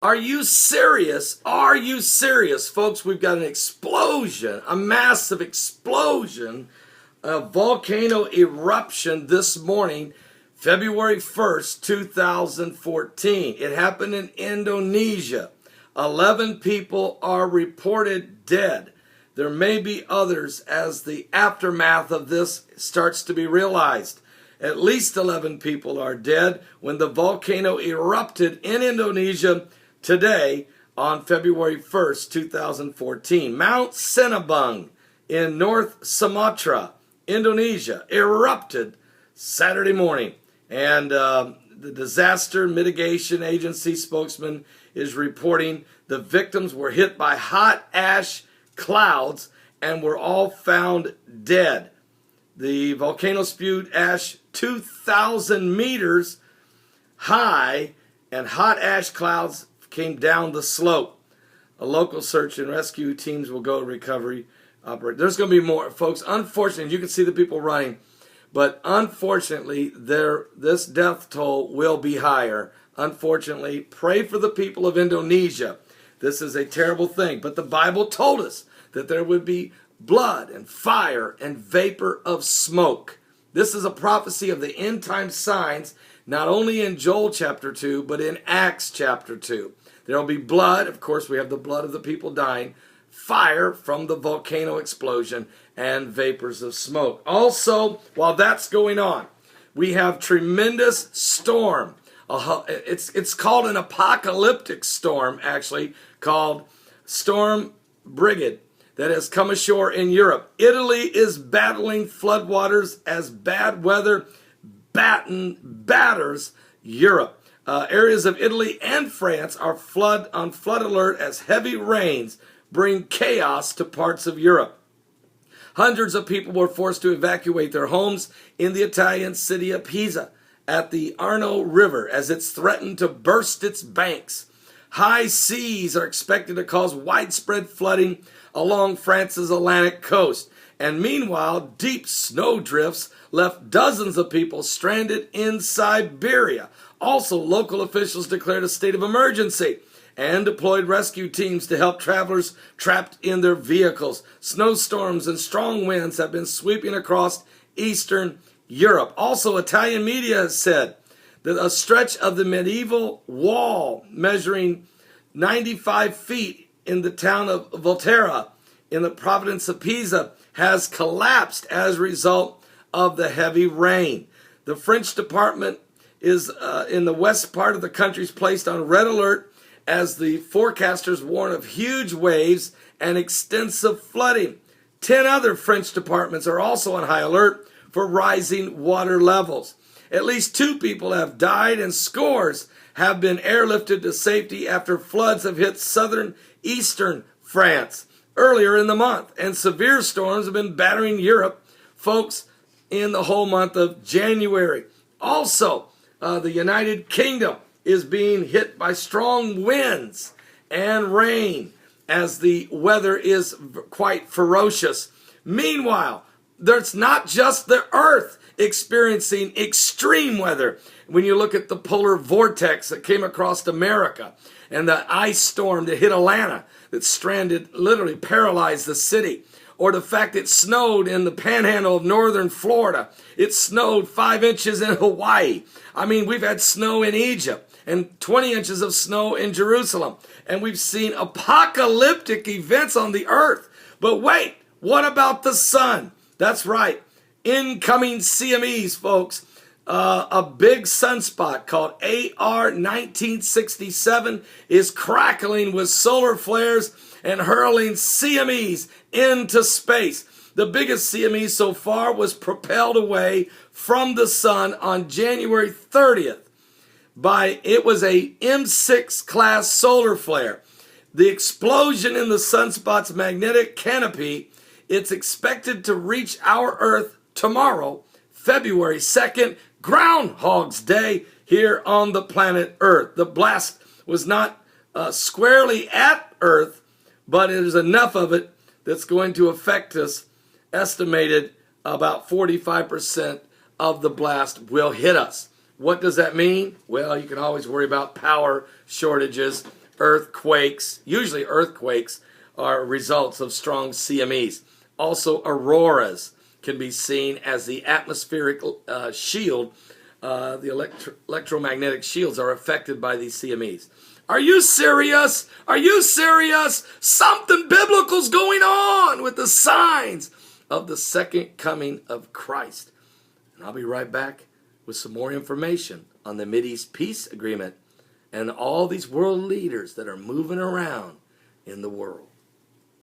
Are you serious? Are you serious? Folks, we've got an explosion, a massive explosion, a volcano eruption this morning, February 1st, 2014. It happened in Indonesia. 11 people are reported dead. There may be others as the aftermath of this starts to be realized. At least 11 people are dead when the volcano erupted in Indonesia today on February 1st, 2014. Mount Sinabung in North Sumatra, Indonesia, erupted Saturday morning. And the Disaster Mitigation Agency spokesman is reporting the victims were hit by hot ash clouds and were all found dead. The volcano spewed ash 2,000 meters high, and hot ash clouds came down the slope. A local search and rescue teams will go to recovery operate. There's going to be more, folks. Unfortunately, you can see the people running, but unfortunately, this death toll will be higher. Unfortunately, pray for the people of Indonesia. This is a terrible thing, but the Bible told us that there would be blood and fire and vapor of smoke. This is a prophecy of the end time signs, not only in Joel chapter 2, but in Acts chapter 2. There will be blood. Of course, we have the blood of the people dying, fire from the volcano explosion, and vapors of smoke. Also, while that's going on, we have tremendous storm. It's called an apocalyptic storm, actually, called Storm Brigid, that has come ashore in Europe. Italy is battling floodwaters as bad weather batters Europe. Areas of Italy and France are on flood alert as heavy rains bring chaos to parts of Europe. Hundreds of people were forced to evacuate their homes in the Italian city of Pisa at the Arno River as it's threatened to burst its banks. High seas are expected to cause widespread flooding along France's Atlantic coast. And meanwhile, deep snow drifts left dozens of people stranded in Siberia. Also, local officials declared a state of emergency and deployed rescue teams to help travelers trapped in their vehicles. Snowstorms and strong winds have been sweeping across Eastern Europe. Also, Italian media has said that a stretch of the medieval wall measuring 95 feet in the town of Volterra in the province of Pisa has collapsed as a result of the heavy rain. The French department is in the west part of the country is placed on red alert as the forecasters warn of huge waves and extensive flooding. 10 other French departments are also on high alert for rising water levels. At least 2 people have died and scores have been airlifted to safety after floods have hit southern eastern France earlier in the month. And severe storms have been battering Europe, folks, in the whole month of January. Also, the United Kingdom is being hit by strong winds and rain as the weather is quite ferocious. Meanwhile, there's not just the earth experiencing extreme weather. When you look at the polar vortex that came across America and the ice storm that hit Atlanta that stranded, literally paralyzed the city, or the fact it snowed in the panhandle of northern Florida. It snowed 5 inches in Hawaii. I mean, we've had snow in Egypt and 20 inches of snow in Jerusalem. And we've seen apocalyptic events on the earth. But wait, what about the sun? That's right. Incoming CMEs, folks. A big sunspot called AR 1967 is crackling with solar flares and hurling CMEs into space. The biggest CME so far was propelled away from the sun on January 30th. It was a M6 class solar flare. The explosion in the sunspot's magnetic canopy, it's expected to reach our Earth tomorrow, February 2nd, Groundhog's Day here on the planet Earth. The blast was not squarely at Earth, but there's enough of it that's going to affect us. Estimated about 45% of the blast will hit us. What does that mean? Well, you can always worry about power shortages earthquakes. Usually earthquakes are results of strong CMEs. Also, auroras can be seen as the atmospheric shield. The electromagnetic shields are affected by these CMEs. Are you serious? Are you serious? Something biblical's going on with the signs of the second coming of Christ. And I'll be right back with some more information on the Mideast Peace Agreement and all these world leaders that are moving around in the world.